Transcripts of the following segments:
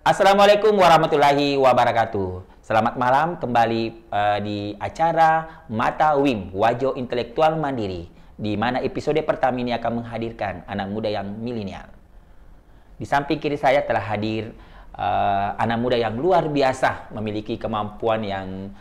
Assalamualaikum warahmatullahi wabarakatuh. Selamat malam kembali di acara Mata WIM, Wajo Intelektual Mandiri, di mana episode pertama ini akan menghadirkan anak muda yang milenial. Di samping kiri saya telah hadir anak muda yang luar biasa, memiliki kemampuan yang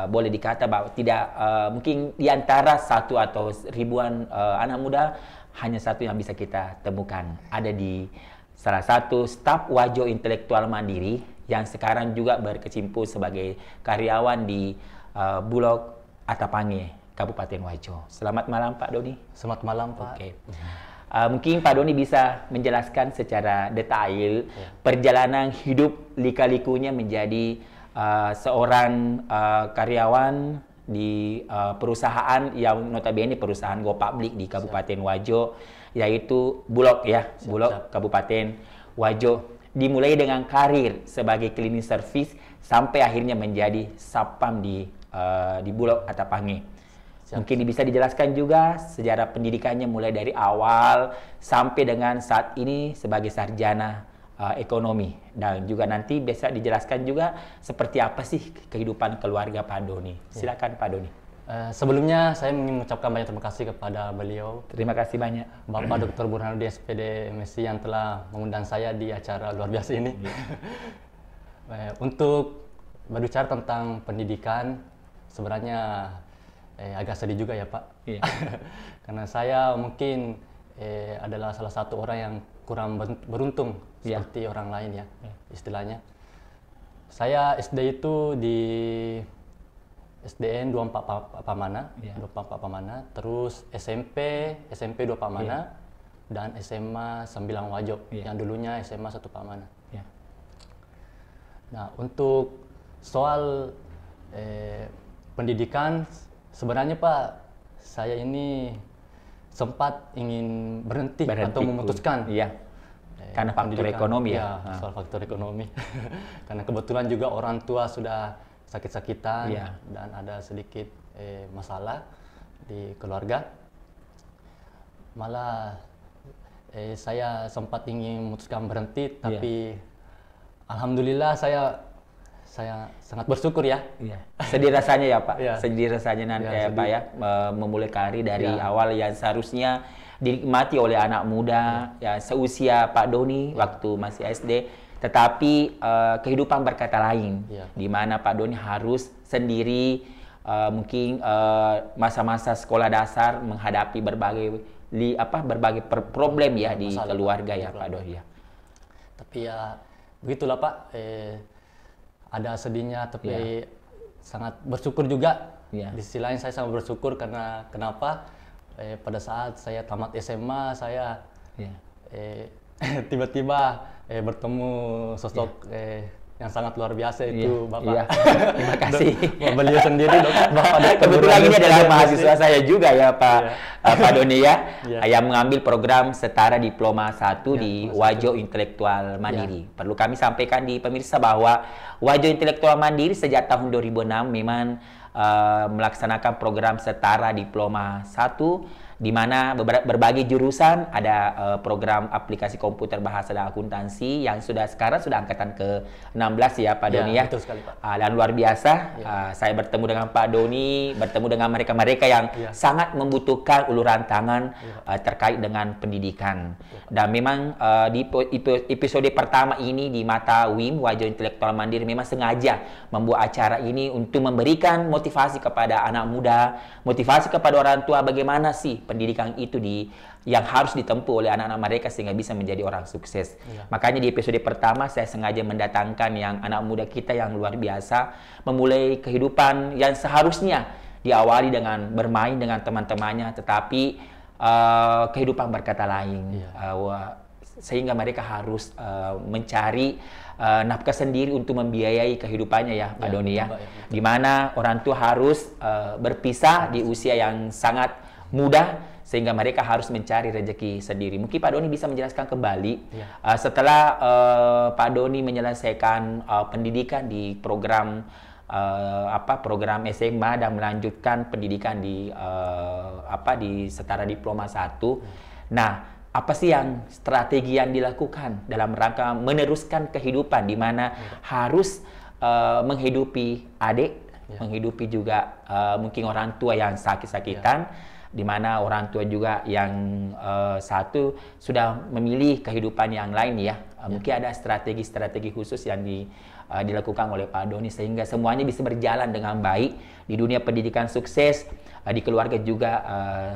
boleh dikata bahwa tidak mungkin di antara satu atau ribuan anak muda, hanya satu yang bisa kita temukan. Ada di salah satu staf Wajo Intelektual Mandiri yang sekarang juga berkecimpung sebagai karyawan di Bulog Atapange, Kabupaten Wajo. Selamat malam Pak Doni. Selamat malam Pak. Oke. Mungkin Pak Doni bisa menjelaskan secara detail perjalanan hidup lika-likunya menjadi seorang karyawan di perusahaan yang notabene perusahaan go public di Kabupaten Wajo, yaitu Bulog ya, Bulog Kabupaten Wajo. Dimulai dengan karir sebagai cleaning service sampai akhirnya menjadi Satpam di Bulog Atapange. Mungkin bisa dijelaskan juga sejarah pendidikannya mulai dari awal sampai dengan saat ini sebagai sarjana ekonomi, dan juga nanti bisa dijelaskan juga seperti apa sih kehidupan keluarga Pak Doni. Silakan Pak Doni. Sebelumnya saya ingin mengucapkan banyak terima kasih kepada beliau. Terima kasti banyak Bapak Dr. Burhanuddin SPD MSc yang telah mengundang saya di acara luar biasa ini. Untuk berbicara tentang pendidikan, sebenarnya agak sedih juga ya Pak. Iya. Karena saya mungkin adalah salah satu orang yang kurang beruntung seperti orang lain ya, istilahnya. Saya SD itu di SDN 24 Pamana, 24 Pamana, terus SMP 2 Pamana, dan SMA 9 Wajo, yang dulunya SMA 1 Pamana. Nah, untuk soal pendidikan, sebenarnya Pak, saya ini sempat ingin berhenti atau memutuskan. Karena faktor ekonomi ya. Soal faktor ekonomi. Karena kebetulan juga orang tua sudah sakit-sakitan dan ada sedikit masalah di keluarga. Malah saya sempat ingin memutuskan berhenti, tapi alhamdulillah saya sangat bersyukur ya. Sedih rasanya ya Pak. Sedih rasanya nanti Pak ya, memulai karir dari awal yang seharusnya dinikmati oleh anak muda ya seusia Pak Doni waktu masih SD, tetapi kehidupan berkata lain, di mana Pak Doni harus sendiri mungkin masa-masa sekolah dasar menghadapi berbagai problem ya di keluarga ya Pak Doni ya. Tapi ya begitulah Pak, ada sedihnya tapi sangat bersyukur juga. Di sisi lain saya sangat bersyukur karena kenapa? Pada saat saya tamat SMA saya tiba-tiba bertemu sosok yang sangat luar biasa itu Bapak. Terima kasih. Beliau sendiri Bapak. Kebetulan ini adalah mahasiswa saya juga ya Pak Doni ya, yang mengambil program setara diploma 1 di Wajo Intelektual Mandiri. Perlu kami sampaikan di pemirsa bahwa Wajo Intelektual Mandiri sejak tahun 2006 memang melaksanakan program setara diploma 1, di mana berbagai jurusan, ada program aplikasi komputer bahasa dan akuntansi yang sekarang sudah angkatan ke-16 ya Pak Doni ya. Betul sekali Pak. Dan luar biasa saya bertemu dengan Pak Doni, bertemu dengan mereka-mereka yang sangat membutuhkan uluran tangan terkait dengan pendidikan. Dan memang di episode pertama ini di Mata WIM, Wajo Intelektual Mandiri, memang sengaja membuat acara ini untuk memberikan motivasi kepada anak muda, motivasi kepada orang tua bagaimana sih pendidikan itu yang harus ditempuh oleh anak-anak mereka sehingga bisa menjadi orang sukses. Makanya di episode pertama saya sengaja mendatangkan yang anak muda kita yang luar biasa, memulai kehidupan yang seharusnya diawali dengan bermain dengan teman-temannya, tetapi kehidupan berkata lain. Sehingga mereka harus mencari nafkah sendiri untuk membiayai kehidupannya ya Pak Doni ya. Di mana orang tua harus berpisah di usia yang sangat mudah, sehingga mereka harus mencari rezeki sendiri. Mungkin Pak Doni bisa menjelaskan kembali setelah Pak Doni menyelesaikan pendidikan di program program SMA dan melanjutkan pendidikan di setara diploma 1. Nah, apa sih yang strategi yang dilakukan dalam rangka meneruskan kehidupan di mana harus menghidupi adik, menghidupi juga mungkin orang tua yang sakit-sakitan, di mana orang tua juga yang satu sudah memilih kehidupan yang lain ya. Mungkin ada strategi-strategi khusus yang dilakukan oleh Pak Doni sehingga semuanya bisa berjalan dengan baik di dunia pendidikan sukses, di keluarga juga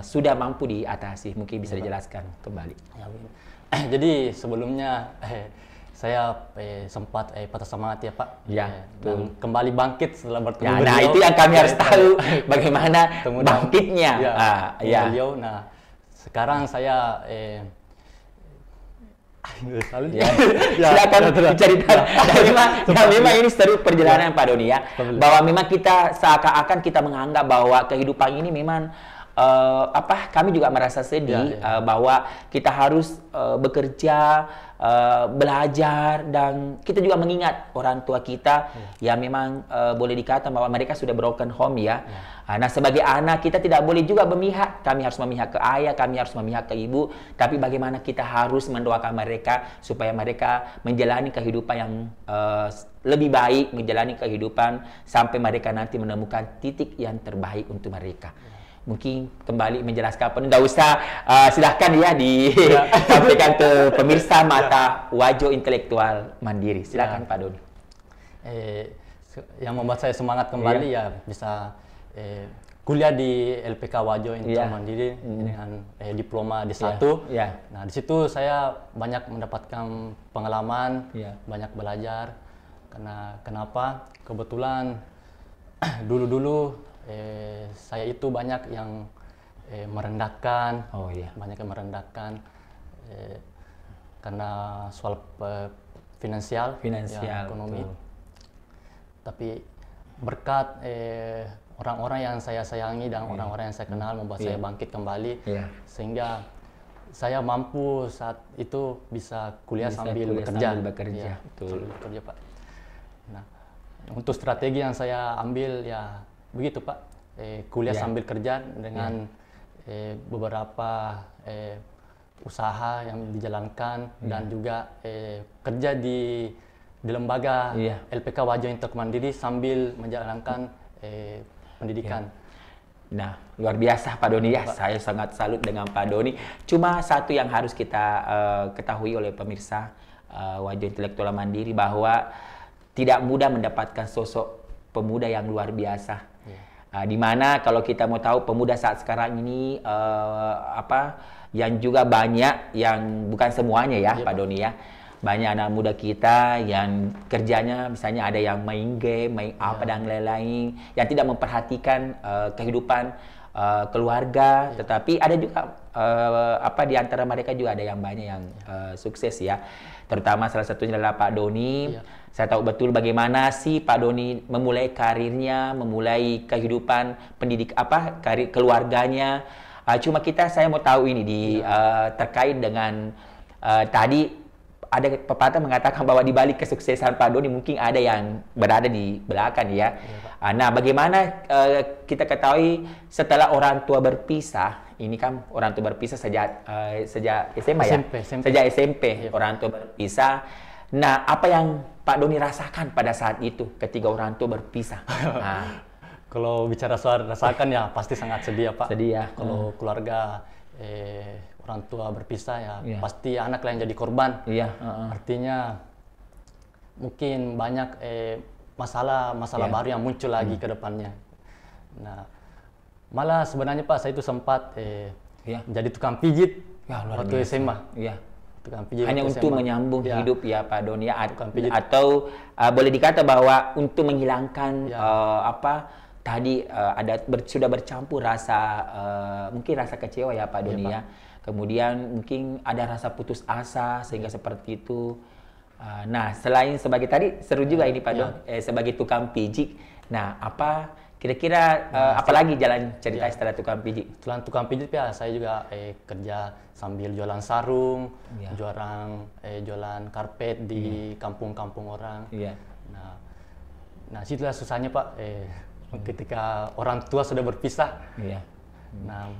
sudah mampu diatasi. Mungkin bisa dijelaskan kembali. Jadi sebelumnya saya sempat patah semangat ya Pak. Dan kembali bangkit setelah bertemu beliau. Nah itu yang kami harus tahu bagaimana bangkitnya. Beliau. Nah sekarang saya silakan cerita. Memang ini seru perjalanan Pak Doni ya. Bahwa memang kita seakan-akan kita menganggap bahwa kehidupan ini memang kami juga merasa sedih bahwa kita harus bekerja, belajar, dan kita juga mengingat orang tua kita yang memang boleh dikatakan bahwa mereka sudah broken home ya. Nah sebagai anak kita tidak boleh juga memihak, kami harus memihak ke ayah, kami harus memihak ke ibu, tapi bagaimana kita harus mendoakan mereka supaya mereka menjalani kehidupan yang lebih baik, menjalani kehidupan sampai mereka nanti menemukan titik yang terbaik untuk mereka. Mungkin kembali menjelaskan apa, nggak usah, silahkan ya disampaikan ke pemirsa Mata Wajo Intelektual Mandiri. Silakan Pak Doni. Yang membuat saya semangat kembali ya bisa kuliah di LPK Wajo Intelektual Mandiri dengan diploma D1. Nah di situ saya banyak mendapatkan pengalaman, banyak belajar. Kenapa? Kebetulan dulu saya itu banyak yang merendahkan, banyak yang merendahkan karena soal finansial, ekonomi. Tapi berkat orang-orang yang saya sayangi dan orang-orang yang saya kenal membuat saya bangkit kembali, sehingga saya mampu saat itu bisa kuliah sambil bekerja. Sambil bekerja Pak. Nah, untuk strategi yang saya ambil ya begitu Pak, kuliah sambil kerja dengan beberapa usaha yang dijalankan dan juga kerja di lembaga LPK Wajo Intelektual Mandiri sambil menjalankan pendidikan. Nah, luar biasa Pak Doni ya, saya sangat salut dengan Pak Doni. Cuma satu yang harus kita ketahui oleh pemirsa Wajo Intelektual Mandiri bahwa tidak mudah mendapatkan sosok pemuda yang luar biasa. Di mana kalau kita mau tahu pemuda saat sekarang ini yang juga banyak yang bukan semuanya ya Pak Doni ya. Banyak anak muda kita yang kerjanya misalnya ada yang main game, main apa dan lain-lain, yang tidak memperhatikan kehidupan keluarga, tetapi ada juga di antara mereka juga ada yang banyak yang sukses ya. Terutama salah satunya adalah Pak Doni. Saya tahu betul bagaimana sih Pak Doni memulai karirnya, memulai kehidupan karir keluarganya. Cuma saya mau tahu ini terkait dengan tadi ada pepatah mengatakan bahwa di balik kesuksesan Pak Doni mungkin ada yang berada di belakang ya. Nah, bagaimana kita ketahui setelah orang tua berpisah, ini kan orang tua berpisah sejak SMA ya? Sejak SMP orang tua berpisah. Nah, apa yang Pak Doni rasakan pada saat itu ketika orang tua berpisah? Kalau bicara soal rasakan ya pasti sangat sedih ya Pak. Sedih ya. Kalau keluarga orang tua berpisah ya pasti anak yang jadi korban. Artinya mungkin banyak masalah baru yang muncul lagi ke depannya. Nah, malah sebenarnya Pak saya itu sempat jadi tukang pijit waktu SMA. Tukang pijit hanya untuk menyambung hidup ya Pak Doni atau boleh dikata bahwa untuk menghilangkan sudah bercampur rasa mungkin rasa kecewa ya Pak Doni ya. Kemudian mungkin ada rasa putus asa sehingga seperti itu. Nah, selain sebagai tadi seru juga ini Pak Don, sebagai tukang pijit. Nah, apa kira-kira apalagi jalan cerita setelah tukang pijit? Setelah tukang pijit ya saya juga kerja sambil jualan sarung, jualan karpet di kampung-kampung orang. Nah, situlah susahnya Pak. Ketika orang tua sudah berpisah. Nah,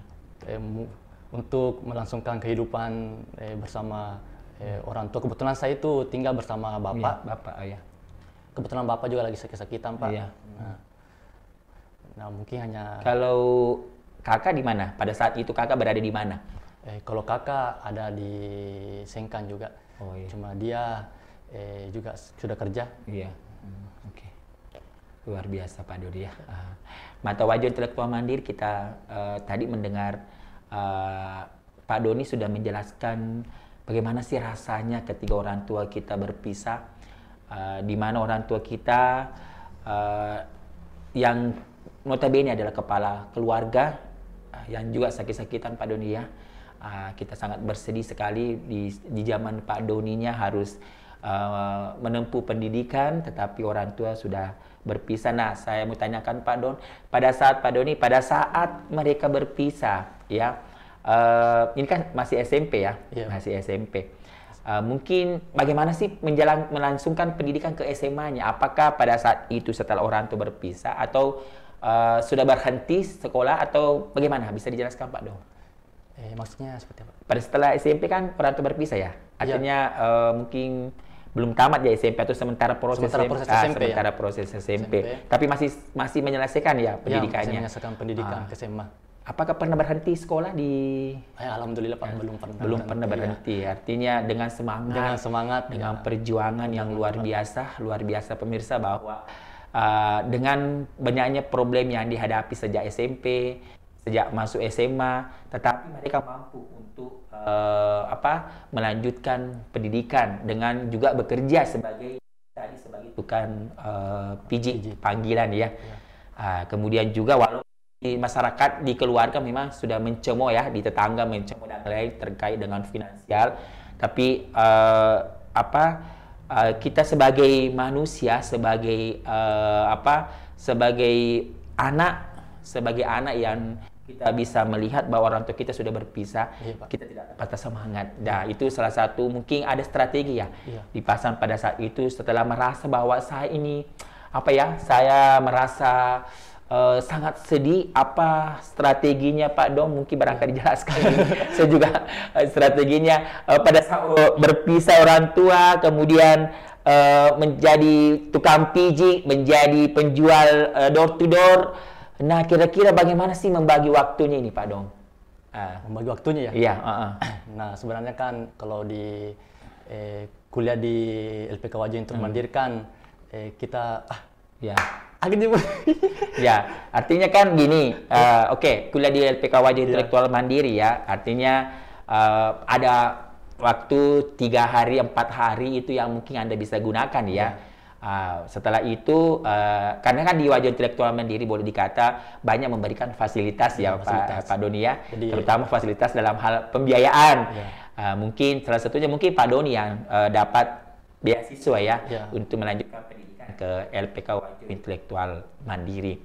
untuk melangsungkan kehidupan bersama orang tua. Kebetulan saya itu tinggal bersama bapak. Iya, bapak, ya. Kebetulan bapak juga lagi sakit-sakitan, Pak. Iya. Nah, mungkin hanya... Kalau kakak di mana? Pada saat itu kakak berada di mana? Kalau kakak ada di Sengkan juga. Oh, iya. Cuma dia juga sudah kerja. Iya. Oke. Luar biasa Pak Dodi ya. Mata wajah intelektual mandiri kita tadi mendengar Pak Doni sudah menjelaskan bagaimana sih rasanya ketika orang tua kita berpisah, di mana orang tua kita yang notabene adalah kepala keluarga yang juga sakit-sakitan Pak Doni ya. Kita sangat bersedih sekali di zaman Pak Doninya harus menempuh pendidikan, tetapi orang tua sudah berpisah. Nah, saya mau tanyakan Pak Don, pada saat Pak Doni, pada saat mereka berpisah, ya, ini kan masih SMP ya, masih SMP. Mungkin bagaimana sih melangsungkan pendidikan ke SMA-nya? Apakah pada saat itu setelah orang tua berpisah atau sudah berhenti sekolah atau bagaimana? Bisa dijelaskan Pak Don? Maksudnya seperti apa? Pada setelah SMP kan orang tua berpisah ya? Artinya mungkin belum tamat ya SMP atau sementara proses SMP. Tapi masih menyelesaikan ya pendidikannya. Masih menyelesaikan pendidikan ke SMA. Apakah pernah berhenti sekolah di? Alhamdulillah Pak, belum pernah berhenti. Artinya dengan semangat, dengan perjuangan yang luar biasa pemirsa, bahwa dengan banyaknya problem yang dihadapi sejak SMP, sejak masuk SMA, tetapi mereka mampu untuk melanjutkan pendidikan dengan juga bekerja sebagai tukang pijit panggilan ya. Kemudian juga walaupun di masyarakat, di keluarga memang sudah mencemooh ya, di tetangga mencemooh dan lain terkait dengan finansial, tapi kita sebagai manusia, sebagai sebagai anak yang kita bisa melihat bahwa orang tua kita sudah berpisah, kita tidak patah semangat. Nah, itu salah satu mungkin ada strategi ya dipasang pada saat itu setelah merasa bahwa saya merasa sangat sedih. Apa strateginya Pak Dom? Mungkin barangkali dijelaskan. Saya juga strateginya pada saat berpisah orang tua, kemudian menjadi tukang pijit, menjadi penjual door to door. Nah, kira-kira bagaimana sih membagi waktunya ini Pak Dom? Membagi waktunya ya? Iya. Nah, sebenarnya kan kalau di kuliah di LPK Wajo Intelektual Mandiri kan kita ya, artinya kan gini, kuliah di LPK Wajo Intelektual Mandiri ya, artinya ada waktu 3 hari, 4 hari itu yang mungkin Anda bisa gunakan ya. Setelah itu, karena kan di Wajo Intelektual Mandiri boleh dikata banyak memberikan fasilitas ya Pak Doni ya, terutama fasilitas dalam hal pembiayaan. Mungkin salah satunya mungkin Pak Doni yang dapat beasiswa ya untuk melanjutkan pendidikan ke LPK Wajo Intelektual Mandiri.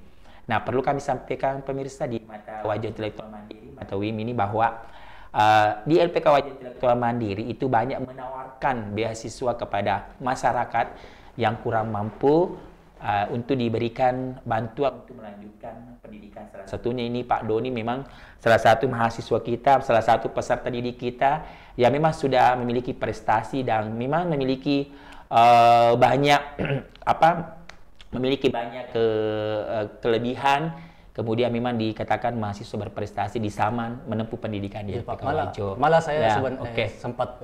Nah, perlu kami sampaikan pemirsa di mata Wajo Intelektual Mandiri, mata WIM ini, bahwa di LPK Wajo Intelektual Mandiri itu banyak menawarkan beasiswa kepada masyarakat yang kurang mampu untuk diberikan bantuan untuk melanjutkan pendidikan. Salah satunya ini Pak Doni memang salah satu mahasiswa kita, salah satu peserta didik kita yang memang sudah memiliki prestasi dan memang memiliki memiliki banyak kelebihan. Kemudian memang dikatakan mahasiswa berprestasi di Saman menempuh pendidikan di LPK Wajo. Malah saya sempat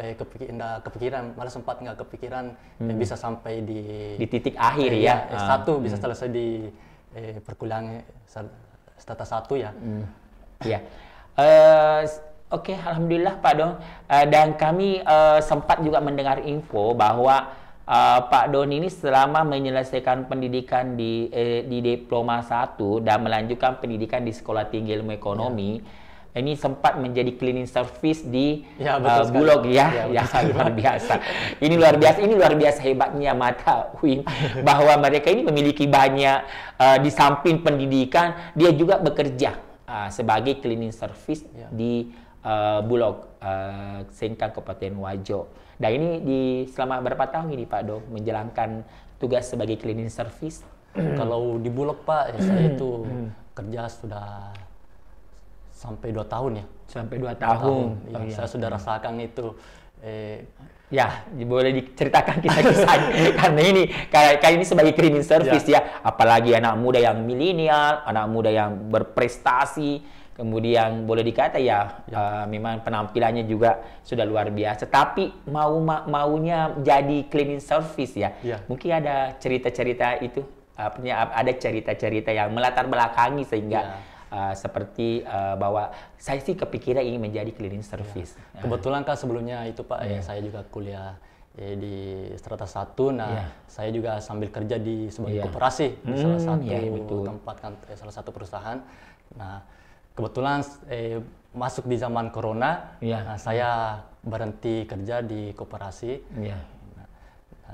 sempat nggak kepikiran bisa sampai di titik akhir ya. S1 bisa selesai di perkuliahan strata 1 ya. Ya. Alhamdulillah Pak Don. Dan kami sempat juga mendengar info bahwa Pak Don ini selama menyelesaikan pendidikan di diploma 1 dan melanjutkan pendidikan di Sekolah Tinggi Ilmu Ekonomi, ini sempat menjadi cleaning service di Bulog ya, luar biasa. Ini luar biasa hebatnya mata WIM, bahwa mereka ini memiliki banyak di samping pendidikan dia juga bekerja sebagai cleaning service di Bulog Sengkang Kabupaten Wajo. Nah, ini selama berapa tahun ini Pak Do menjalankan tugas sebagai cleaning service? Kalau di Bulog Pak, saya itu kerja sudah sampai 2 tahun ya. Sampai 2 tahun. Ya, saya sudah rasakan itu. Ya, boleh diceritakan kita kisahnya. Karena ini kayak ini sebagai cleaning service ya, apalagi anak muda yang milenial, anak muda yang berprestasi, kemudian boleh dikata memang penampilannya juga sudah luar biasa. Tapi maunya jadi cleaning service ya. Mungkin ada cerita-cerita itu, ada cerita-cerita yang melatar belakangi sehingga seperti bahwa saya sih kepikiran ingin menjadi cleaning service. Kebetulan kan sebelumnya itu Pak, saya juga kuliah di Strata 1. Nah, saya juga sambil kerja di sebagai koperasi di salah satu tempat kan, salah satu perusahaan. Nah, kebetulan masuk di zaman corona, nah, saya berhenti kerja di koperasi. Nah,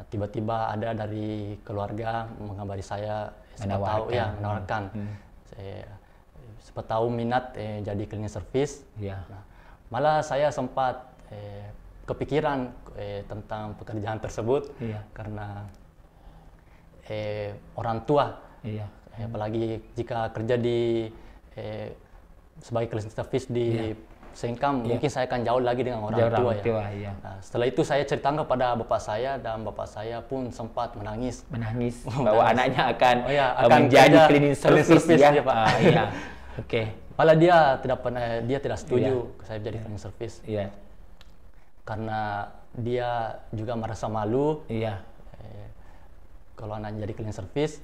tiba-tiba ada dari keluarga mengabari saya, menawarkan. Siapa tahu minat jadi cleaning service. Nah, malah saya sempat kepikiran tentang pekerjaan tersebut karena orang tua, apalagi jika kerja di sebagai cleaning service di Sengkang, mungkin saya akan jauh lagi dengan orang tua ya. Nah, setelah itu saya ceritakan kepada bapak saya dan bapak saya pun sempat menangis bahwa anaknya akan menjadi cleaning service ya Pak. Malah dia tidak setuju saya jadi cleaning service. Karena dia juga merasa malu kalau anaknya jadi cleaning service.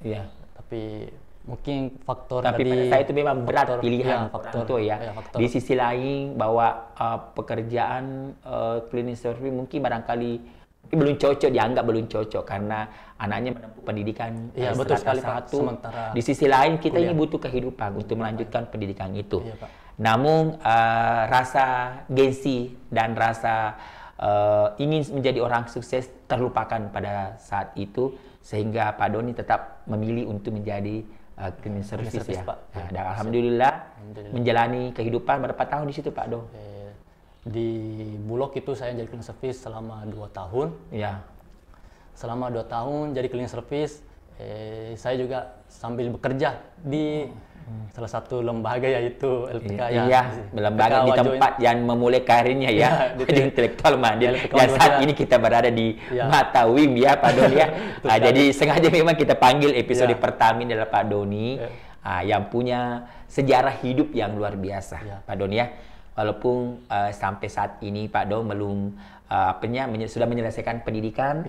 Tapi mungkin faktor pada saya itu memang berat pilihan faktor itu ya. Di sisi lain bahwa pekerjaan cleaning service mungkin barangkali belum cocok, dianggap belum cocok karena anaknya menempuh pendidikan betul sekali Pak. Sementara di sisi lain kita ini butuh kehidupan untuk melanjutkan pendidikan itu. Namun rasa gengsi dan rasa ingin menjadi orang sukses terlupakan pada saat itu sehingga Pak Doni tetap memilih untuk menjadi cleaning service ya. Pak. Dan alhamdulillah menjalani kehidupan berapa tahun di situ Pak Do? Di Bulog itu saya jadi cleaning service selama 2 tahun. Selama 2 tahun jadi cleaning service, saya juga sambil bekerja di salah satu lembaga yaitu LPK lembaga di tempat yang memulai karirnya di intelektual Madin. Dan saat ini kita berada di Mata Wim ya Pak Doni ya. Jadi sengaja memang kita panggil episode pertama ini adalah Pak Doni yang punya sejarah hidup yang luar biasa Pak Doni ya. Walaupun sampai saat ini Pak Do belum sudah menyelesaikan pendidikan,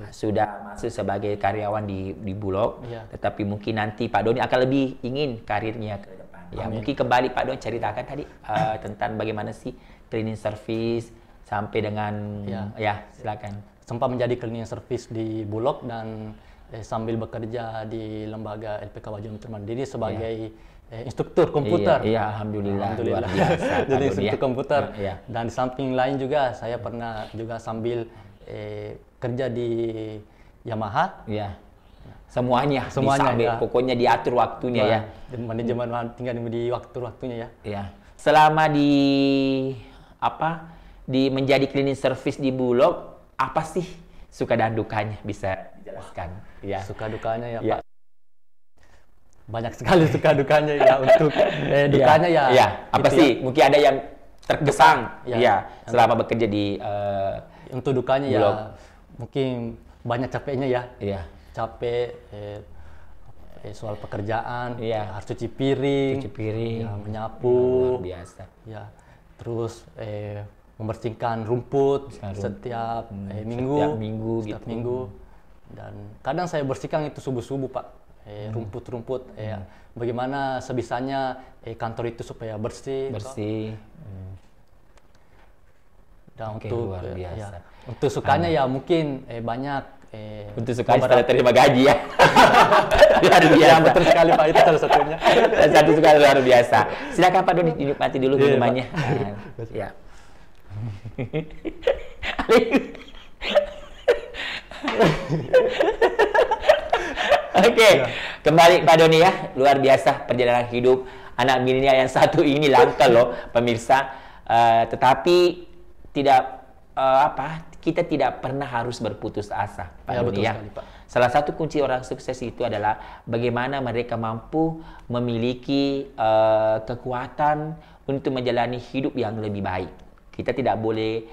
sudah masuk sebagai karyawan di Bulog, tetapi mungkin nanti Pak Doni akan lebih ingin karirnya ke depan. Mungkin kembali Pak Doni ceritakan tadi tentang bagaimana sih cleaning service sampai dengan silakan. Sempat menjadi cleaning service di Bulog dan sambil bekerja di lembaga LPK Wajib Mandiri sebagai instruktur komputer. Alhamdulillah. Luar biasa. Jadi instruktur komputer. Dan di samping lain juga saya pernah juga sambil kerja di Yamaha. Semuanya pokoknya diatur waktunya Dan manajemen tinggal di waktunya ya. Selama di menjadi cleaning service di Bulog, apa sih suka dan dukanya bisa dijelaskan? Suka dukanya Pak. Banyak sekali suka dukanya untuk dukanya apa sih mungkin ada yang terkesan selama bekerja di untuk dukanya Bulog. Mungkin banyak capeknya capek soal pekerjaan harus cuci piring menyapu biasa terus membersihkan rumput setiap minggu dan kadang saya bersihkan itu subuh-subuh Pak. Rumput-rumput bagaimana sebisanya kantor itu supaya bersih. Dan untuk untuk sukanya mungkin banyak untuk sukanya setelah terima gaji ya. Luar biasa. Betul sekali Pak, itu salah satunya. Satu suka luar biasa. Silakan Pak Doni dinikmati dulu minumannya. Kembali Pak Doni ya, luar biasa perjalanan hidup anak milenial yang satu ini langka loh pemirsa. Tetapi kita tidak pernah harus berputus asa Pak Doni ya. Salah satu kunci orang sukses itu adalah bagaimana mereka mampu memiliki kekuatan untuk menjalani hidup yang lebih baik. Kita tidak boleh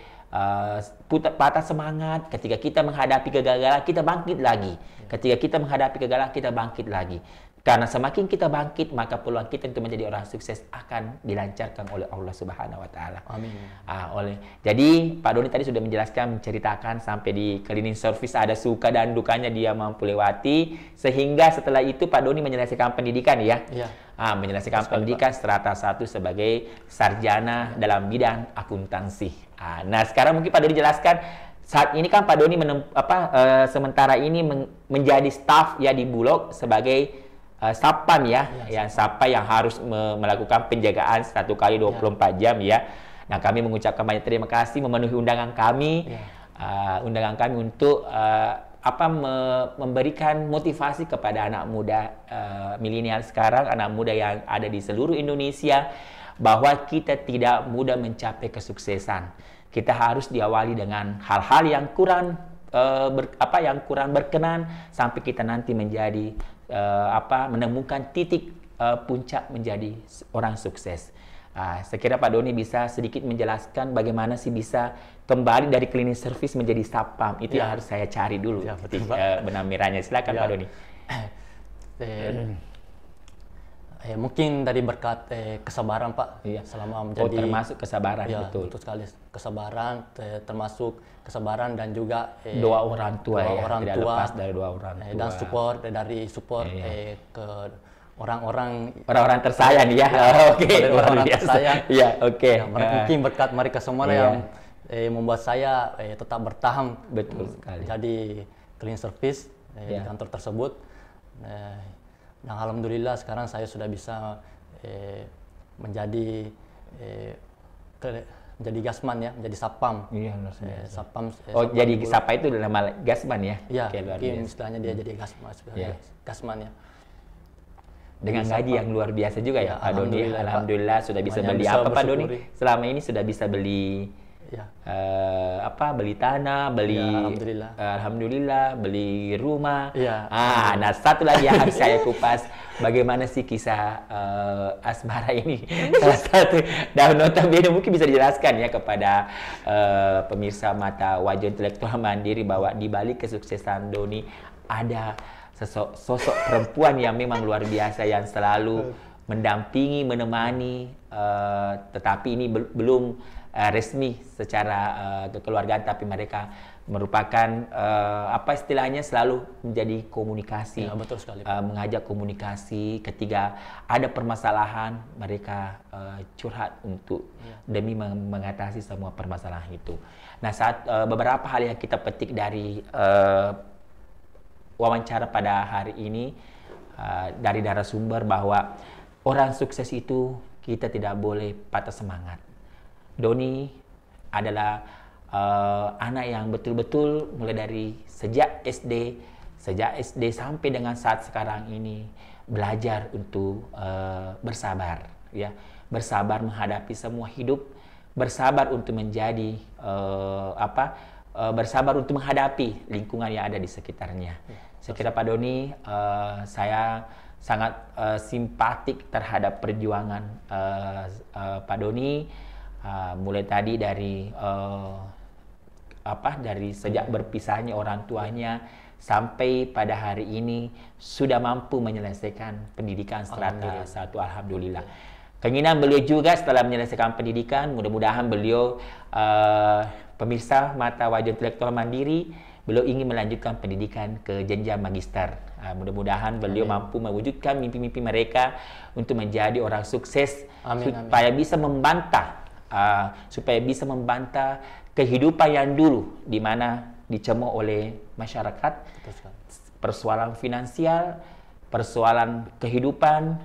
patah semangat. Ketika kita menghadapi kegagalan, kita bangkit lagi. Ketika kita menghadapi kegagalan, kita bangkit lagi. Karena semakin kita bangkit, maka peluang kita untuk menjadi orang sukses akan dilancarkan oleh Allah Subhanahu wa taala. Amin. Jadi Pak Doni tadi sudah menjelaskan, menceritakan sampai di cleaning service ada suka dan dukanya dia mampu lewati, sehingga setelah itu Pak Doni menyelesaikan pendidikan ya. Iya. Menyelesaikan pendidikan strata 1 sebagai sarjana dalam bidang akuntansi. Nah, sekarang mungkin Pak Doni jelaskan, saat ini kan Pak Doni sementara ini menjadi staf ya di Bulog sebagai Satpam ya, Satpam yang harus melakukan penjagaan 1 kali 24 jam ya. Nah, kami mengucapkan banyak terima kasih memenuhi undangan kami, untuk memberikan motivasi kepada anak muda milenial sekarang, anak muda yang ada di seluruh Indonesia, bahwa kita tidak mudah mencapai kesuksesan. Kita harus diawali dengan hal-hal yang kurang berkenan sampai kita nanti menjadi menemukan titik puncak menjadi orang sukses. Sekira Pak Doni bisa sedikit menjelaskan bagaimana sih bisa kembali dari cleaning service menjadi satpam. Itu yang harus saya cari dulu. Benang merahnya. Silakan Pak Doni. Mungkin dari berkat kesabaran Pak, selama menjadi termasuk kesabaran, betul sekali, kesabaran, termasuk kesabaran dan juga doa orang tua, tidak lepas dari doa orang tua dan support ke orang-orang tersayang ya. Orang tersayang. Mungkin berkat mereka semua yang membuat saya tetap bertahan sekali jadi cleaning service di kantor tersebut. Dan alhamdulillah sekarang saya sudah bisa menjadi gasman ya, menjadi satpam. Satpam. Jadi satpam itu nama gasman ya? Iya, mungkin istilahnya dia jadi gasman ya. Dengan gaji yang luar biasa juga ya Pak Doni. Alhamdulillah sudah bisa beli apa Pak Doni? Selama ini sudah bisa beli beli tanah, alhamdulillah beli rumah. Nah satu lagi yang harus saya kupas, bagaimana sih kisah asmara ini? Salah satu, dan notabene mungkin bisa dijelaskan ya kepada pemirsa mata wajah intelektual mandiri, bahwa di balik kesuksesan Doni ada sosok perempuan yang memang luar biasa, yang selalu mendampingi, menemani, tetapi ini belum resmi secara kekeluargaan, tapi mereka merupakan istilahnya selalu menjadi komunikasi, betul sekali, mengajak komunikasi ketika ada permasalahan, mereka curhat untuk demi mengatasi semua permasalahan itu. Nah, saat beberapa hal yang kita petik dari wawancara pada hari ini dari narasumber, bahwa orang sukses itu kita tidak boleh patah semangat. Doni adalah anak yang betul-betul mulai dari sejak SD sampai dengan saat sekarang ini belajar untuk bersabar, ya, bersabar menghadapi semua hidup, bersabar untuk menjadi bersabar untuk menghadapi lingkungan yang ada di sekitarnya. Saya kira Pak Doni, saya sangat simpatik terhadap perjuangan Pak Doni. Mulai tadi dari sejak berpisahnya orang tuanya sampai pada hari ini sudah mampu menyelesaikan pendidikan strata 1, alhamdulillah. Keinginan beliau juga setelah menyelesaikan pendidikan, mudah-mudahan beliau pemirsa mata wajah intelektual mandiri, beliau ingin melanjutkan pendidikan ke jenjang magister. Mudah-mudahan beliau mampu mewujudkan mimpi-mimpi mereka untuk menjadi orang sukses, supaya bisa membantah kehidupan yang dulu di mana dicemooh oleh masyarakat, persoalan finansial, persoalan kehidupan,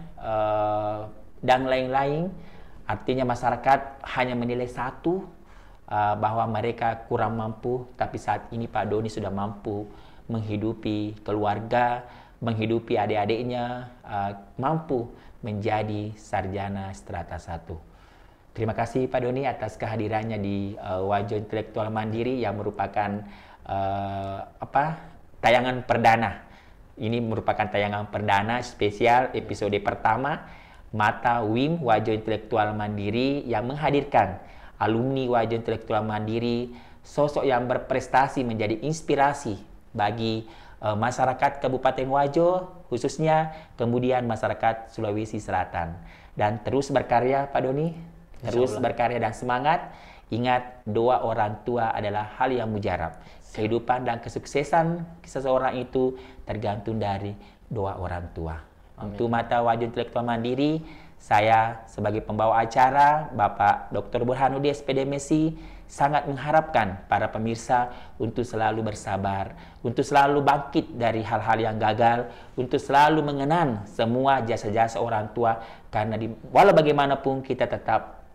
dan lain-lain. Artinya masyarakat hanya menilai bahwa mereka kurang mampu, tapi saat ini Pak Doni sudah mampu menghidupi keluarga, menghidupi adik-adiknya, mampu menjadi sarjana strata 1. Terima kasih Pak Doni atas kehadirannya di Wajah Intelektual Mandiri yang merupakan tayangan perdana. Ini merupakan tayangan perdana spesial episode pertama mata WIM Wajo Intelektual Mandiri yang menghadirkan alumni Wajo Intelektual Mandiri, sosok yang berprestasi menjadi inspirasi bagi masyarakat Kabupaten Wajo, khususnya kemudian masyarakat Sulawesi Selatan. Dan terus berkarya Pak Doni, terus berkarya dan semangat. Ingat, doa orang tua adalah hal yang mujarab. Kehidupan dan kesuksesan seseorang itu tergantung dari doa orang tua. Amin. Untuk mata Wajo Intelektual Mandiri, saya sebagai pembawa acara, Bapak Dr. Burhanuddin SPD MESI, sangat mengharapkan para pemirsa untuk selalu bersabar, untuk selalu bangkit dari hal-hal yang gagal, untuk selalu mengenang semua jasa-jasa orang tua, karena walau bagaimanapun kita tetap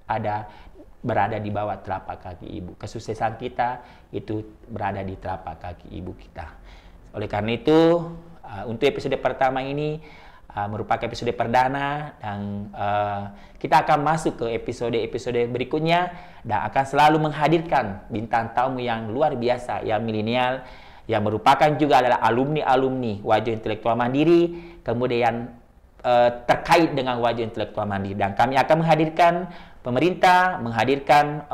berada di bawah telapak kaki ibu. Kesuksesan kita itu berada di telapak kaki ibu kita. Oleh karena itu, untuk episode pertama ini merupakan episode perdana, dan kita akan masuk ke episode-episode berikutnya dan akan selalu menghadirkan bintang tamu yang luar biasa, yang milenial, yang merupakan juga adalah alumni-alumni Wajo Intelektual Mandiri, kemudian terkait dengan Wajo Intelektual Mandiri. Dan kami akan menghadirkan pemerintah, menghadirkan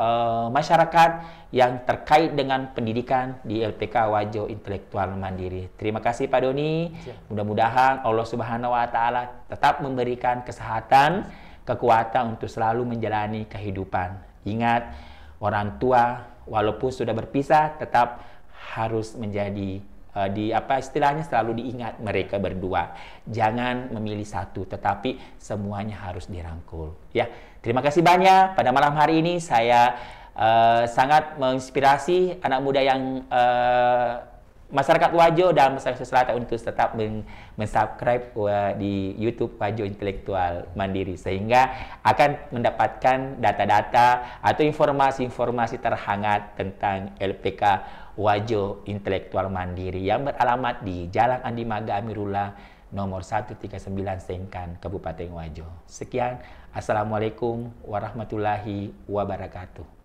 masyarakat yang terkait dengan pendidikan di LPK Wajo Intelektual Mandiri. Terima kasih Pak Doni. Mudah-mudahan Allah Subhanahu wa Ta'ala tetap memberikan kesehatan, kekuatan untuk selalu menjalani kehidupan. Ingat, orang tua walaupun sudah berpisah tetap harus menjadi istilahnya selalu diingat mereka berdua. Jangan memilih satu, tetapi semuanya harus dirangkul. Ya, terima kasih banyak. Pada malam hari ini saya sangat menginspirasi anak muda yang masyarakat Wajo dan masyarakat Selatan untuk tetap mensubscribe di YouTube Wajo Intelektual Mandiri, sehingga akan mendapatkan data-data atau informasi-informasi terhangat tentang LPK Wajo Intelektual Mandiri yang beralamat di Jalan Andi Maga Amirullah nomor 139 Sengkan, Kabupaten Wajo. Sekian, Assalamualaikum warahmatullahi wabarakatuh.